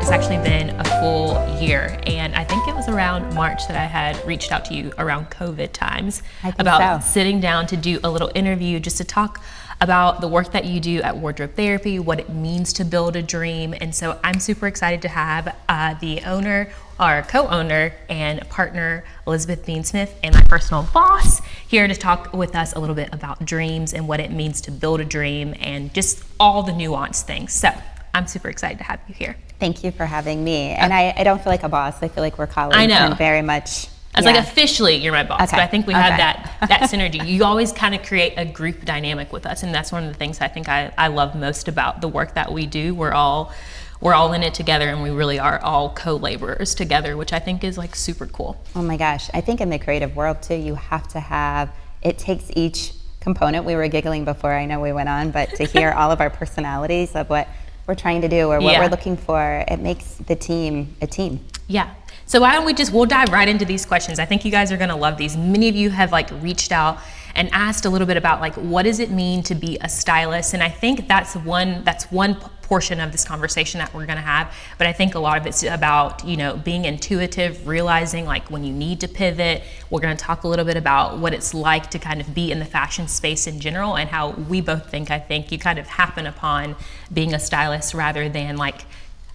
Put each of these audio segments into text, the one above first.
It's actually been a full year, and I think it was around March that I had reached out to you around COVID times about sitting down to do a little interview just to talk about the work that you do at Wardrobe Therapy, what it means to build a dream. And so I'm super excited to have the owner, our co-owner and partner, Elizabeth Beansmith, and my personal boss here to talk with us a little bit about dreams and what it means to build a dream and just all the nuanced things. So I'm super excited to have you here. Thank you for having me. And I don't feel like a boss. I feel like we're colleagues. I know. And very much. I was like, officially, you're my boss. Okay. But I think we have that synergy. You always kind of create a group dynamic with us. And that's one of the things I think I love most about the work that we do. We're all in it together, and we really are all co-laborers together, which I think is like super cool. Oh my gosh. I think in the creative world too, you have to have, it takes each component. We were giggling before, I know we went on, but to hear all of our personalities of what we're trying to do or what we're looking for, it makes the team a team. Yeah. So why don't we'll dive right into these questions. I think you guys are gonna love these. Many of you have like reached out and asked a little bit about like, what does it mean to be a stylist? And I think that's one portion of this conversation that we're gonna have. But I think a lot of it's about, being intuitive, realizing like when you need to pivot. We're gonna talk a little bit about what it's like to kind of be in the fashion space in general and how we both think, I think you kind of happen upon being a stylist rather than like,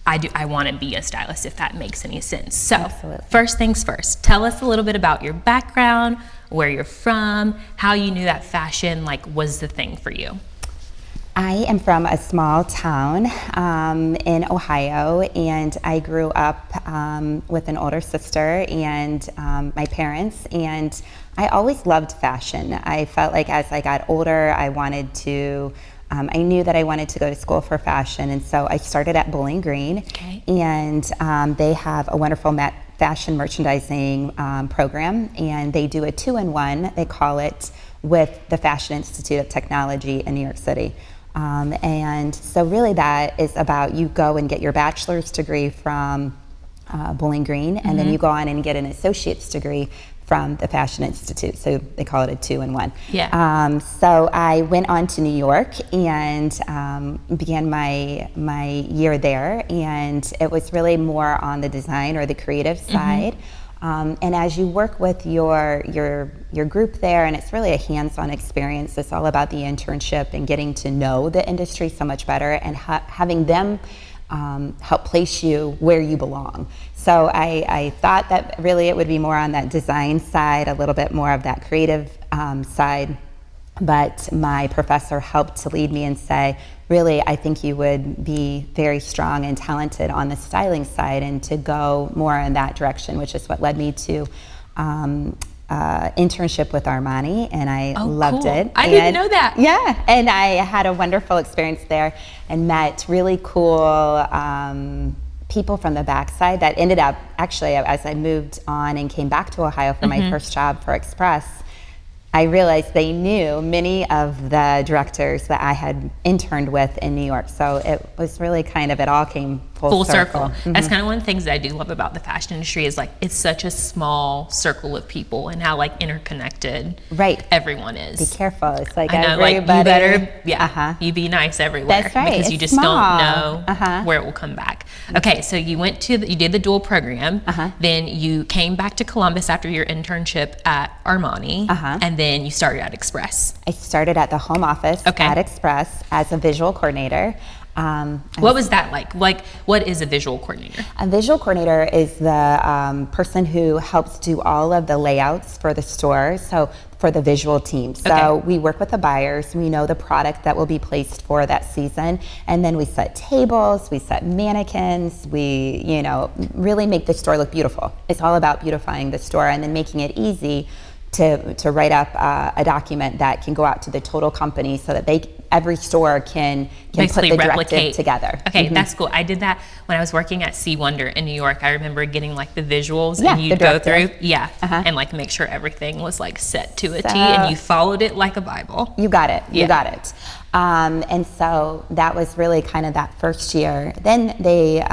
I want to be a stylist, if that makes any sense. So Absolutely. First things first, tell us a little bit about your background, where you're from, how you knew that fashion was the thing for you. I am from a small town in Ohio, and I grew up with an older sister and my parents, and I always loved fashion. I felt like as I got older, I knew that I wanted to go to school for fashion, and so I started at Bowling Green. Okay. And they have a wonderful fashion merchandising program, and they do a 2-in-1, they call it, with the Fashion Institute of Technology in New York City. And so really that is about, you go and get your bachelor's degree from Bowling Green, and then you go on and get an associate's degree from the Fashion Institute. So they call it a 2-in-1. Yeah. So I went on to New York and began my year there, and it was really more on the design or the creative side. And as you work with your group there, and it's really a hands-on experience, it's all about the internship and getting to know the industry so much better and having them help place you where you belong. So I thought that really it would be more on that design side, a little bit more of that creative side, but my professor helped to lead me and say, really, I think you would be very strong and talented on the styling side, and to go more in that direction, which is what led me to internship with Armani, and I loved it. I didn't know that. Yeah, and I had a wonderful experience there and met really cool people from the backside that ended up, actually, as I moved on and came back to Ohio for my first job for Express, I realized they knew many of the directors that I had interned with in New York. So it was really it all came full circle. That's kind of one of the things that I do love about the fashion industry is it's such a small circle of people and how interconnected everyone is. Be careful. It's like I know, everybody. you better, you be nice everywhere. That's right. Because it's you just small. don't know where it will come back. Okay, so you did the dual program, then you came back to Columbus after your internship at Armani, and then you started at Express. I started at the home office at Express as a visual coordinator. What was that like? What is a visual coordinator? A visual coordinator is the person who helps do all of the layouts for the store, so for the visual team. So we work with the buyers, we know the product that will be placed for that season, and then we set tables, we set mannequins, we really make the store look beautiful. It's all about beautifying the store and then making it easy to write up a document that can go out to the total company so that every store can basically put the replicate directive together. Okay, that's cool. I did that when I was working at Sea Wonder in New York. I remember getting the visuals and you'd go through, and make sure everything was set to a T and you followed it like a Bible. You got it. You got it. And so that was really that first year. Then they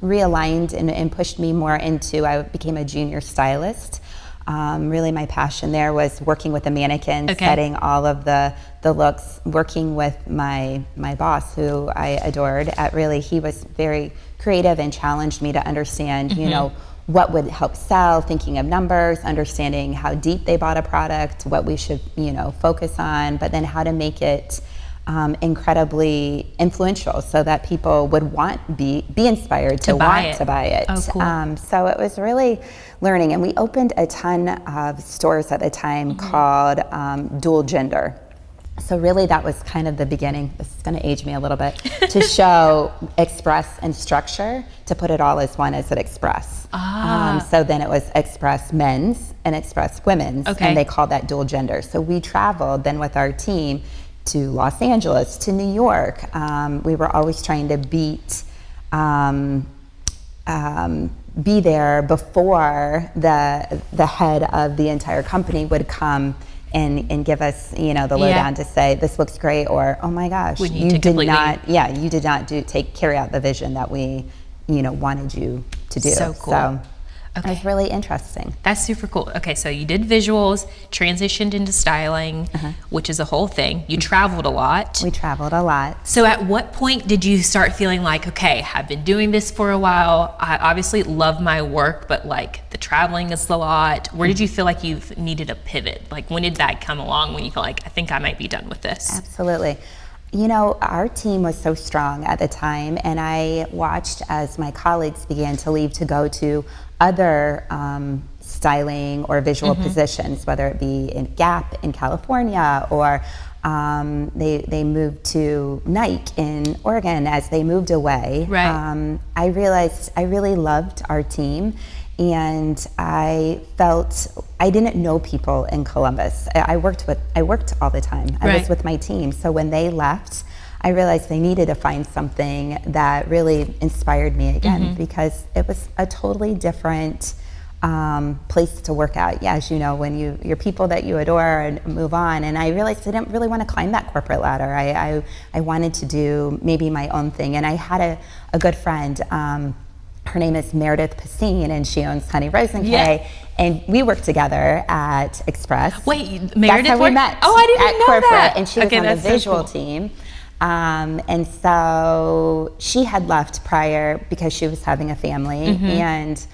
realigned and pushed me more into, I became a junior stylist. Really my passion there was working with the mannequins, Okay. setting all of the looks, working with my boss, who I adored. He was very creative and challenged me to understand, you know, what would help sell, thinking of numbers, understanding how deep they bought a product, what we should, you know, focus on, but then how to make it incredibly influential so that people would be inspired to want to buy it. Oh, cool. So it was really learning, and we opened a ton of stores at the time called dual gender. So really that was kind of the beginning. This is going to age me a little bit, to show express and structure, to put it all as one as an express. So then it was express men's and express women's, and they called that dual gender. So we traveled then with our team to Los Angeles, to New York. We were always trying to be there before the head of the entire company would come and give us, you know, the lowdown to say, this looks great, or, oh my gosh, you did not carry out the vision that we, you know, wanted you to do. So cool. So it was really interesting. That's super cool. Okay, so you did visuals, transitioned into styling, which is a whole thing. You traveled a lot. We traveled a lot. So at what point did you start feeling like, okay, I've been doing this for a while. I obviously love my work, but like the traveling is a lot. Where did you feel like you needed a pivot? Like when did that come along when you felt like, I think I might be done with this? Absolutely. You know, our team was so strong at the time, and I watched as my colleagues began to leave to go to other styling or visual positions, whether it be in Gap in California, or they moved to Nike in Oregon. As they moved away, I realized I really loved our team, and I felt I didn't know people in Columbus. I worked all the time. I was with my team. So when they left, I realized they needed to find something that really inspired me again, because it was a totally different place to work at. Yeah, as you know, when your people that you adore and move on, and I realized I didn't really want to climb that corporate ladder. I wanted to do maybe my own thing, and I had a good friend. Her name is Meredith Pacine, and she owns Honey Rose and Kay. And we worked together at Express. Wait, Meredith? That's how we met. Oh, I didn't know corporate, that. and she was on the visual team. And so she had left prior because she was having a family, and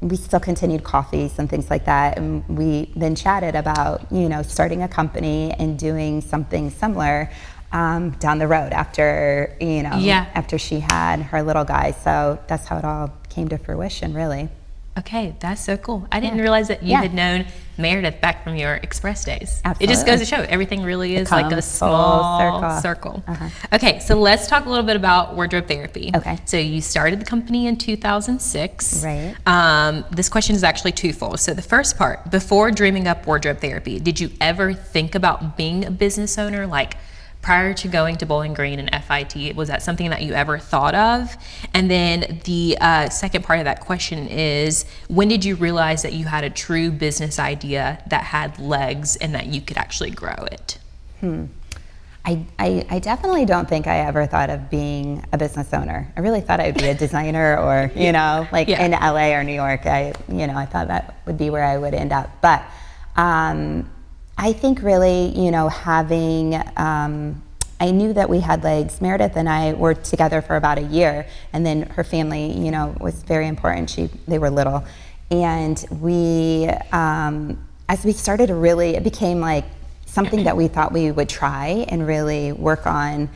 we still continued coffees and things like that. And we then chatted about, you know, starting a company and doing something similar down the road after, you know, after she had her little guy. So that's how it all came to fruition, really. Okay, that's so cool. I didn't realize that you had known Meredith back from your Express days. Absolutely. It just goes to show everything really is like a small circle. Okay, so let's talk a little bit about wardrobe therapy. Okay. So you started the company in 2006. Right. This question is actually twofold. So the first part, before dreaming up wardrobe therapy, did you ever think about being a business owner? Like, prior to going to Bowling Green and FIT, was that something that you ever thought of? And then the second part of that question is, when did you realize that you had a true business idea that had legs and that you could actually grow it? I definitely don't think I ever thought of being a business owner. I really thought I would be a designer, or, you know, like in LA or New York. I thought that would be where I would end up. But I think really, you know, having, I knew that we had legs. Meredith and I were together for about a year, and then her family, you know, was very important. They were little. And we, as we started to really, it became like something that we thought we would try and really work on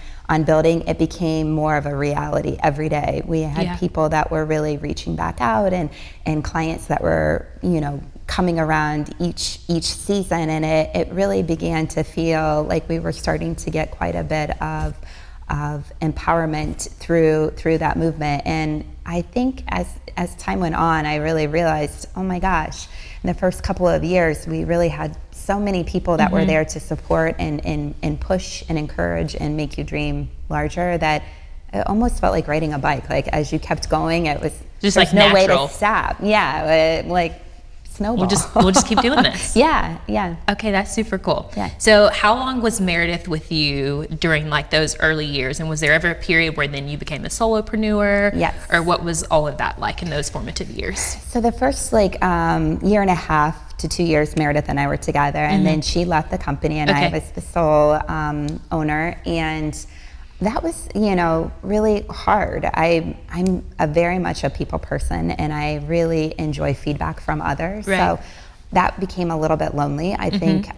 building. It became more of a reality every day. We had people that were really reaching back out, and clients that were, you know, coming around each season, and it really began to feel like we were starting to get quite a bit of empowerment through that movement. And I think as time went on, I really realized, oh my gosh, in the first couple of years, we really had so many people that were there to support and push and encourage and make you dream larger, that it almost felt like riding a bike. Like as you kept going, it was just like no natural way to stop. Yeah, like snowball. We'll just keep doing this. Yeah. Okay, that's super cool. Yeah. So how long was Meredith with you during like those early years? And was there ever a period where then you became a solopreneur? Yes. Or what was all of that like in those formative years? So the first like year and a half to 2 years, Meredith and I were together, and then she left the company, and I was the sole owner, and that was, really hard. I'm very much a people person, and I really enjoy feedback from others. Right. So that became a little bit lonely. I think,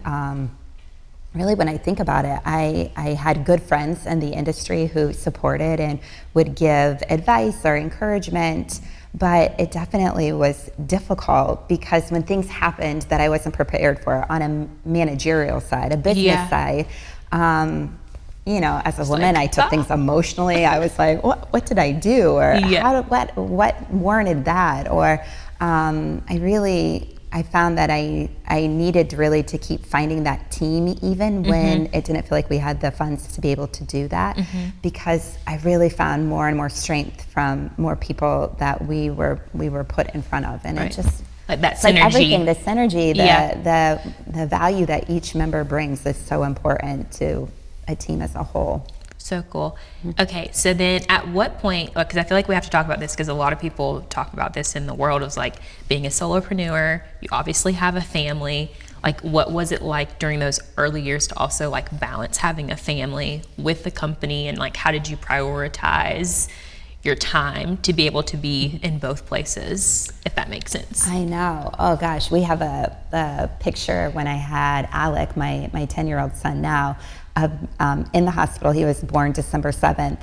really, when I think about it, I had good friends in the industry who supported and would give advice or encouragement, but it definitely was difficult because when things happened that I wasn't prepared for on a managerial side, a business side, as a woman, I took things emotionally. I was like, what did I do? Or what warranted that? Or I found that I needed really to keep finding that team even when it didn't feel like we had the funds to be able to do that, because I really found more and more strength from more people that we were put in front of. And it just, like that synergy. Like everything, the synergy, the value that each member brings is so important to a team as a whole. So cool. Okay, so then at what point, because I feel like we have to talk about this because a lot of people talk about this in the world, of like being a solopreneur, you obviously have a family. Like what was it like during those early years to also like balance having a family with the company, and like how did you prioritize your time to be able to be in both places, if that makes sense? I know. Oh gosh, we have a picture when I had Alec, my 10-year-old son now, in the hospital. He was born December 7th,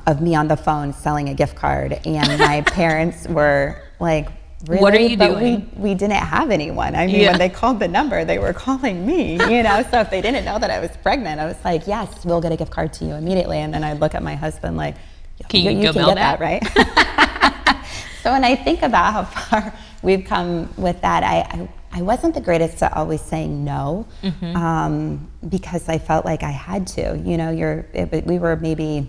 of me on the phone selling a gift card, and my parents were like, really? What are you doing? We didn't have anyone. I mean, when they called the number, they were calling me, so if they didn't know that I was pregnant, I was like, yes, we'll get a gift card to you immediately. And then I'd look at my husband like, you can get that, right? So when I think about how far we've come with that, I wasn't the greatest at always saying no, because I felt like I had to. We were maybe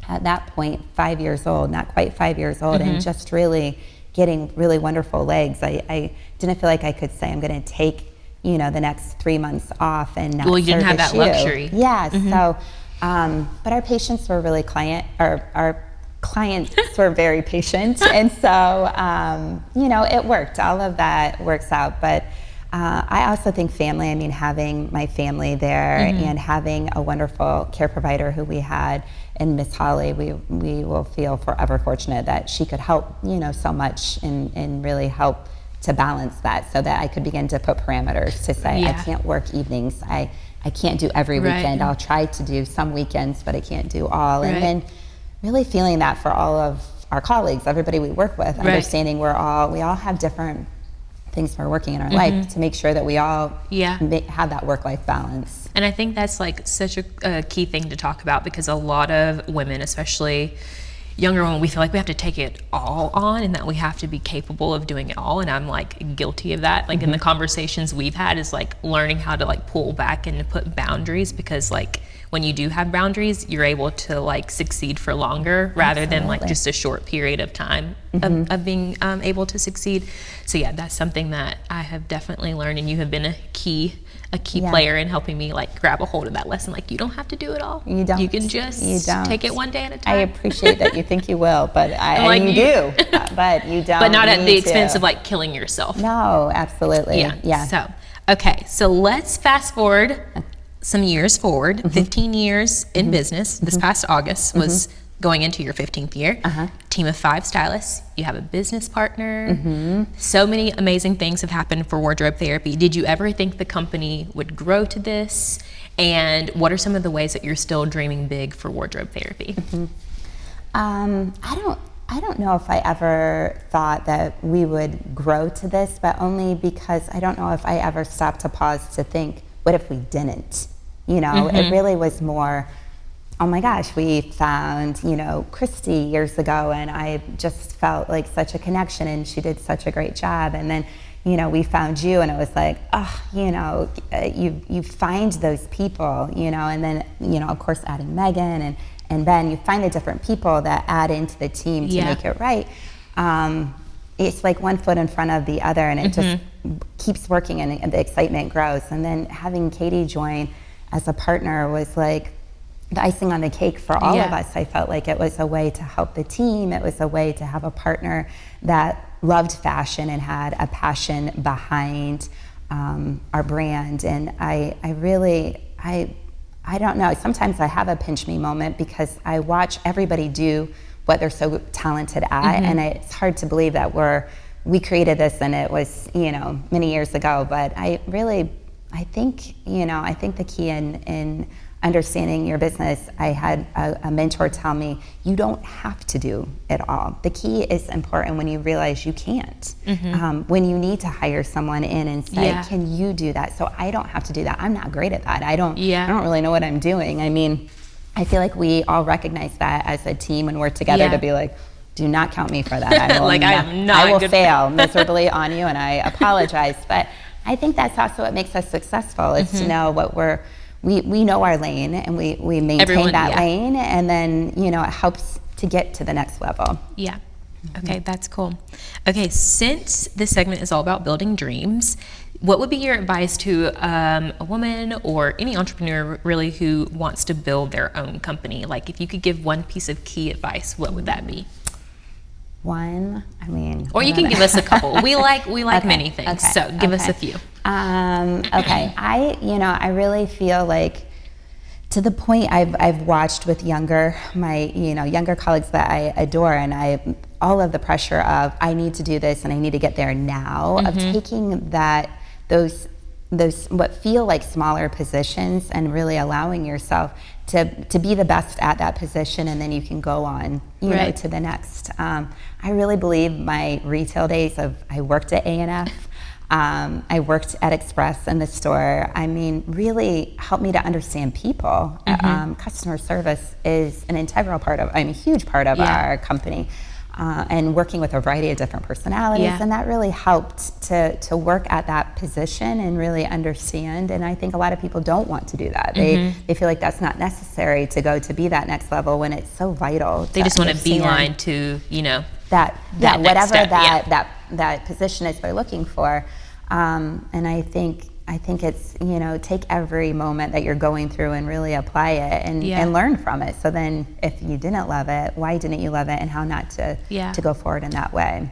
at that point 5 years old, not quite 5 years old, and just really getting really wonderful legs. I didn't feel like I could say I'm going to take the next 3 months off and not. Well, you didn't have that luxury. Yeah. So, but our patients were really our clients were very patient, and so it worked. All of that works out, but I also think family. I mean, having my family there and having a wonderful care provider who we had in Miss Holly, we will feel forever fortunate that she could help so much and really help to balance that, so that I could begin to put parameters to say I can't work evenings. I can't do every weekend. I'll try to do some weekends, but I can't do all. And then really feeling that for all of our colleagues, everybody we work with, understanding we all have different things we're working in our life, to make sure that we all have that work-life balance. And I think that's like such a key thing to talk about, because a lot of women, especially younger women, we feel like we have to take it all on and that we have to be capable of doing it all. And I'm like guilty of that. Like in the conversations we've had is like learning how to like pull back and to put boundaries, because like when you do have boundaries, you're able to like succeed for longer rather than like just a short period of time of being able to succeed. So yeah, that's something that I have definitely learned, and you have been a key player in helping me like grab a hold of that lesson. Like you don't have to do it all. You don't. You can just take it one day at a time. I appreciate that you think you will, but you do, but you don't. But not at the expense of like killing yourself. No, absolutely. Yeah. So, okay, so let's fast forward some years forward. 15 years in business. This past August was going into your 15th year. Team of 5 stylists. You have a business partner. So many amazing things have happened for Wardrobe Therapy. Did you ever think the company would grow to this? And what are some of the ways that you're still dreaming big for Wardrobe Therapy? I don't know if I ever thought that we would grow to this, but only because I don't know if I ever stopped to pause to think, what if we didn't? It really was more, oh my gosh, we found, Christy years ago, and I just felt like such a connection, and she did such a great job. And then, we found you, and it was like, you find those people, and then, of course, adding Megan and Ben, you find the different people that add into the team to make it right. it's like one foot in front of the other, and it just keeps working, and the excitement grows. And then having Katie join as a partner was like the icing on the cake for all of us. I felt like it was a way to help the team. It was a way to have a partner that loved fashion and had a passion behind our brand. And I don't know, sometimes I have a pinch me moment because I watch everybody do what they're so talented at, and it's hard to believe that we created this and it was, many years ago. But I think the key in understanding your business, I had a mentor tell me, you don't have to do it all. The key is important when you realize you can't. When you need to hire someone in and say, can you do that? So I don't have to do that. I'm not great at that. I don't really know what I'm doing. I mean, I feel like we all recognize that as a team when we're together to be like, do not count me for that. I will fail miserably on you, and I apologize. But I think that's also what makes us successful, is to know what we know our lane, and we maintain that lane, and then it helps to get to the next level. Yeah. Okay, that's cool. Okay, since this segment is all about building dreams, what would be your advice to a woman or any entrepreneur really who wants to build their own company? Like, if you could give one piece of key advice, what would that be? One, or you can give us a couple. We like many things, so give us a few. Okay, I really feel like, to the point I've watched with younger colleagues that I adore, and all of the pressure of, I need to do this and I need to get there now, of taking those what feel like smaller positions and really allowing yourself to be the best at that position, and then you can go on, to the next. I really believe my retail days I worked at A&F, I worked at Express in the store. Really helped me to understand people. Customer service is an integral part of, a huge part of our company. And working with a variety of different personalities, and that really helped to work at that position and really understand. And I think a lot of people don't want to do that. They feel like that's not necessary to go to be that next level, when it's so vital. They just want to beeline to that whatever step, that position is they're looking for. And I think it's, take every moment that you're going through and really apply it and learn from it. So then if you didn't love it, why didn't you love it, and how not to go forward in that way.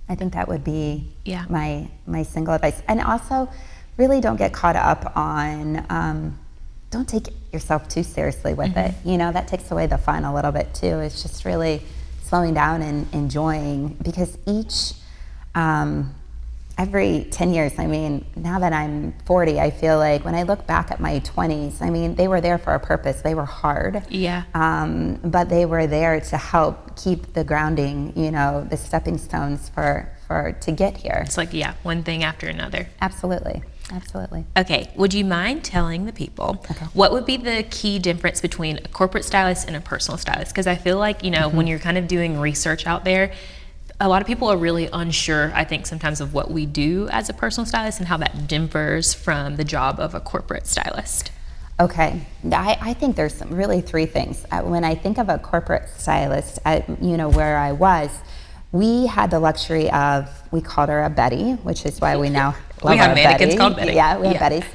I think that would be my single advice. And also, really don't get caught up on, don't take yourself too seriously with it. That takes away the fun a little bit too. It's just really slowing down and enjoying, because every 10 years, now that I'm 40, I feel like when I look back at my 20s, they were there for a purpose. They were hard. But they were there to help keep the grounding, the stepping stones to get here. It's like, one thing after another. Absolutely. Okay, would you mind telling the people what would be the key difference between a corporate stylist and a personal stylist? Because I feel like, when you're kind of doing research out there, a lot of people are really unsure, I think, sometimes of what we do as a personal stylist and how that differs from the job of a corporate stylist. Okay, I think there's really three things. When I think of a corporate stylist, where I was, we had the luxury of, we called her a Betty, which is why we now love we have our mannequins Betty. called Betty. Yeah, we have Bettys.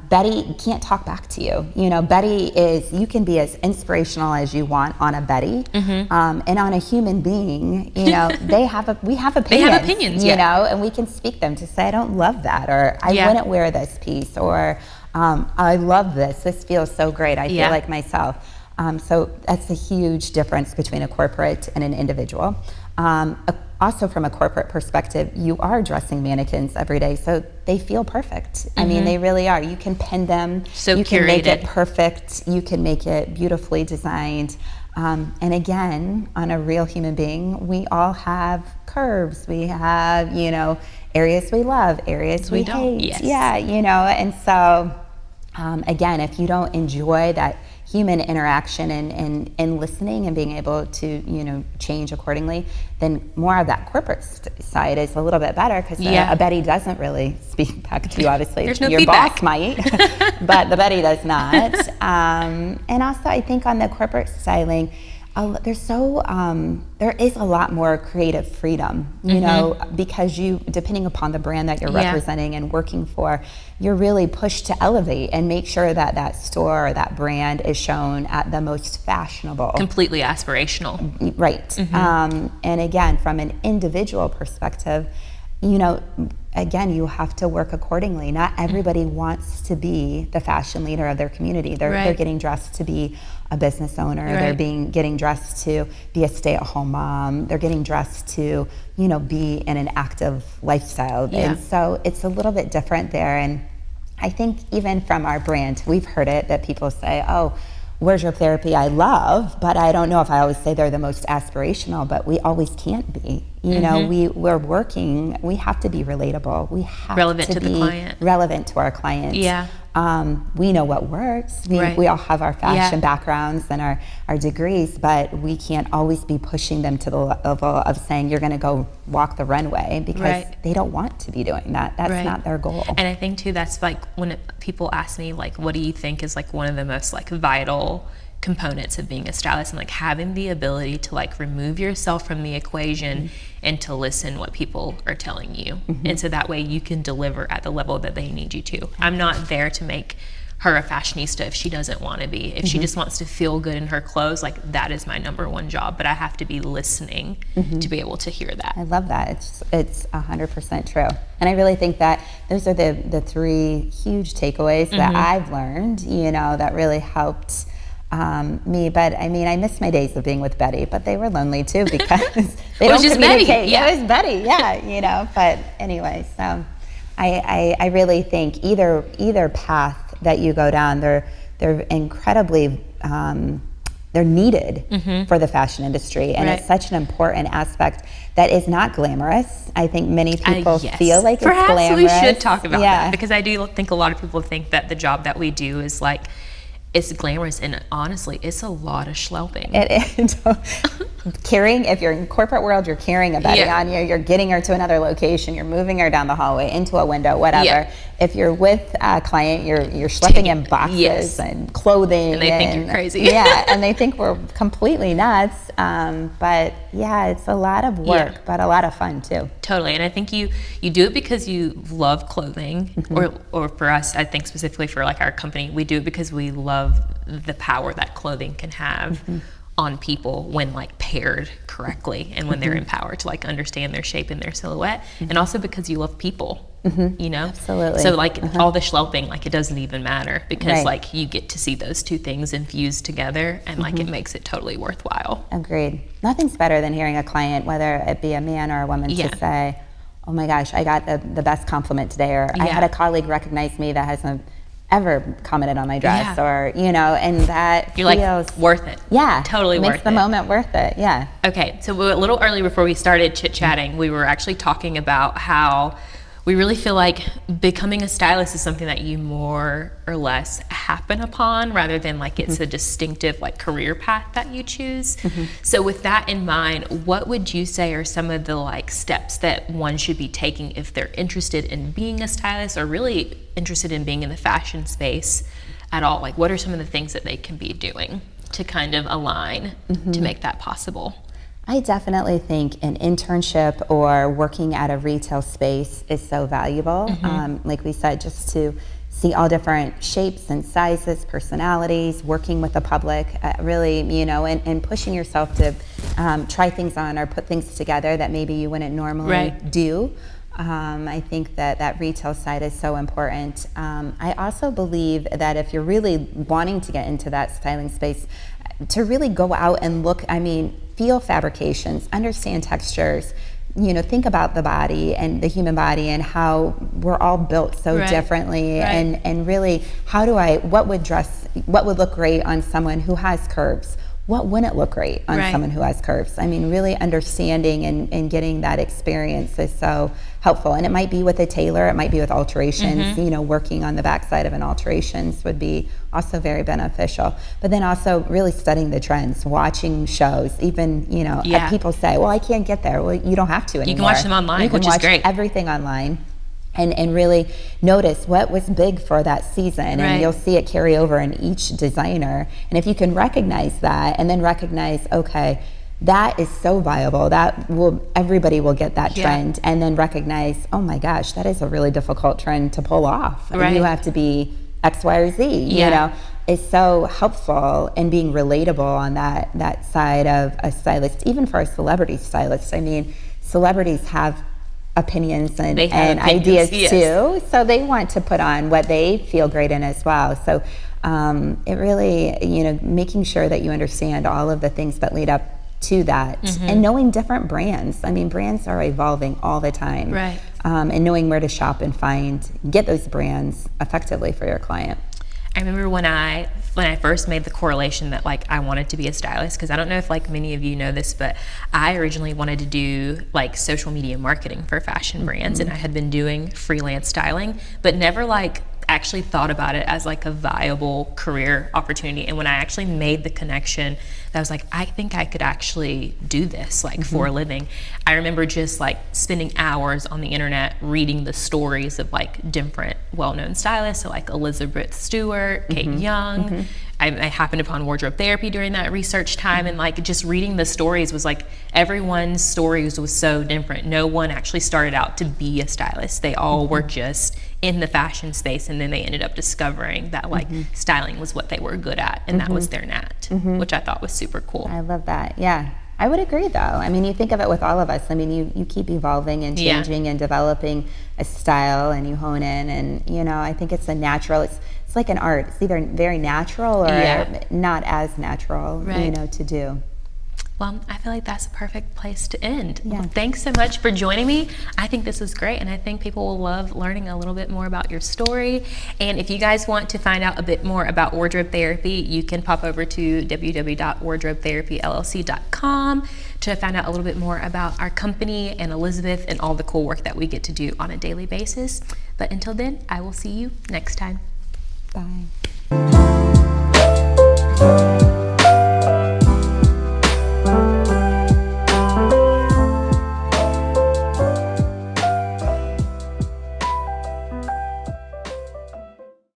Betty can't talk back to you. Betty you can be as inspirational as you want on a Betty, and on a human being, we have opinions. They have opinions, and we can speak them to say, I don't love that, or I wouldn't wear this piece, or I love this. This feels so great. I feel like myself. So that's a huge difference between a corporate and an individual. Also, from a corporate perspective, you are dressing mannequins every day, so they feel perfect. They really are. You can pin them. So you curated. Can make it perfect. You can make it beautifully designed. And again, on a real human being, we all have curves. We have, areas we love, areas we hate. Yes. Yeah, and so, again, if you don't enjoy that human interaction and listening and being able to change accordingly, then more of that corporate side is a little bit better, because a Betty doesn't really speak back to you, obviously. There's no Your feedback. boss might, but the Betty does not. And also, I think on the corporate styling, There is a lot more creative freedom, you know, because depending upon the brand that you're representing and working for, you're really pushed to elevate and make sure that that store or that brand is shown at the most fashionable. Completely aspirational. Right. And again, from an individual perspective, you know, again, you have to work accordingly. Not everybody wants to be the fashion leader of their community. They're getting dressed to be a business owner. They're getting dressed to be a stay-at-home mom. They're getting dressed to, you know, be in an active lifestyle. And so it's a little bit different there. And I think even from our brand, we've heard it that people say, oh, wardrobe therapy I love, but I don't know if I always say they're the most aspirational, but we always can't be. You know, we're working, we have to be relatable. We have relevant to the be client. Relevant to our clients. Yeah. We know what works. We all have our fashion backgrounds and our degrees, but we can't always be pushing them to the level of saying you're going to go walk the runway, because they don't want to be doing that. That's not their goal. And I think too, that's like when people ask me like, what do you think is like one of the most like vital components of being a stylist, and like having the ability to like remove yourself from the equation and to listen what people are telling you, and so that way you can deliver at the level that they need you to. I'm not there to make her a fashionista if she doesn't want to be. If she just wants to feel good in her clothes, like that is my number one job, but I have to be listening to be able to hear that. I love that. It's 100% true. And I really think that those are the three huge takeaways that I've learned, you know, that really helped me. But I mean, I miss my days of being with Betty, but they were lonely too, because they don't communicate. Betty. It was Betty, you know. But anyway, so I really think either path that you go down, they're incredibly they're needed for the fashion industry, and it's such an important aspect that is not glamorous. I think many people feel like it's glamorous. Perhaps we should talk about that, because I do think a lot of people think that the job that we do is like, it's glamorous, and honestly, it's a lot of schlepping. It is. If you're in corporate world, you're carrying a Betty on you, you're getting her to another location, you're moving her down the hallway, into a window, whatever. If you're with a client, you're schlepping in boxes and clothing. And they think you're crazy. And they think we're completely nuts. But yeah, it's a lot of work, but a lot of fun too. Totally. And I think you do it because you love clothing, or for us, I think specifically for like our company, we do it because we love the power that clothing can have on people when like paired correctly, and when they're empowered to like understand their shape and their silhouette, and also because you love people, you know? Absolutely. So like all the schlepping, like it doesn't even matter, because like you get to see those two things infused together, and like it makes it totally worthwhile. Agreed. Nothing's better than hearing a client, whether it be a man or a woman, to say, oh my gosh, I got the best compliment today, or I had a colleague recognize me that hasn't ever commented on my dress, or, you know, and that you're feels like worth it. Totally worth it. Makes the moment worth it. Okay, so a little early before we started chit-chatting, we were actually talking about how we really feel like becoming a stylist is something that you more or less happen upon, rather than like it's a distinctive like career path that you choose. So with that in mind, what would you say are some of the like steps that one should be taking if they're interested in being a stylist, or really interested in being in the fashion space at all? Like, what are some of the things that they can be doing to kind of align to make that possible? I definitely think an internship or working at a retail space is so valuable. Like we said, just to see all different shapes and sizes, personalities, working with the public, really, you know, and pushing yourself to try things on or put things together that maybe you wouldn't normally do. I think that retail side is so important. I also believe that if you're really wanting to get into that styling space, to really go out and look, feel fabrications, understand textures, you know, think about the body and the human body and how we're all built so differently, and really what would look great on someone who has curves? What wouldn't look great on someone who has curves? Really understanding and getting that experience is so helpful. And it might be with a tailor, it might be with alterations, you know, working on the backside of an alterations would be also very beneficial. But then also really studying the trends, watching shows, even, you know, people say, well, I can't get there. Well, you don't have to anymore. You can watch them online, which is great. Everything online. and really notice what was big for that season, and you'll see it carry over in each designer. And if you can recognize that, and then recognize, okay, that is so viable, everybody will get that trend, and then recognize, oh my gosh, that is a really difficult trend to pull off. And you have to be X, Y, or Z, you know, is so helpful in being relatable on that side of a stylist, even for a celebrity stylist. I mean, celebrities have opinions and ideas too, so they want to put on what they feel great in as well. So it really, you know, making sure that you understand all of the things that lead up to that, and knowing different brands. I mean, brands are evolving all the time, and knowing where to shop and get those brands effectively for your client. I remember when I first made the correlation that like I wanted to be a stylist, because I don't know if like many of you know this, but I originally wanted to do like social media marketing for fashion brands, and I had been doing freelance styling, but never like actually thought about it as like a viable career opportunity. And when I actually made the connection, that I was like, I think I could actually do this like for a living. I remember just like spending hours on the internet reading the stories of like different well-known stylists, so like Elizabeth Stewart, Kate Young. I happened upon wardrobe therapy during that research time, and like just reading the stories was like everyone's stories was so different. No one actually started out to be a stylist. They all were just in the fashion space, and then they ended up discovering that like styling was what they were good at, and that was their knack, which I thought was super cool. I love that. Yeah, I would agree though. I mean, you think of it with all of us. I mean, you keep evolving and changing and developing a style, and you hone in, and you know, I think it's a natural, it's like an art. It's either very natural or not as natural, you know, to do. Well, I feel like that's a perfect place to end. Well, thanks so much for joining me. I think this is great, and I think people will love learning a little bit more about your story. And if you guys want to find out a bit more about wardrobe therapy, you can pop over to www.wardrobetherapyllc.com to find out a little bit more about our company and Elizabeth and all the cool work that we get to do on a daily basis. But until then, I will see you next time. Bye.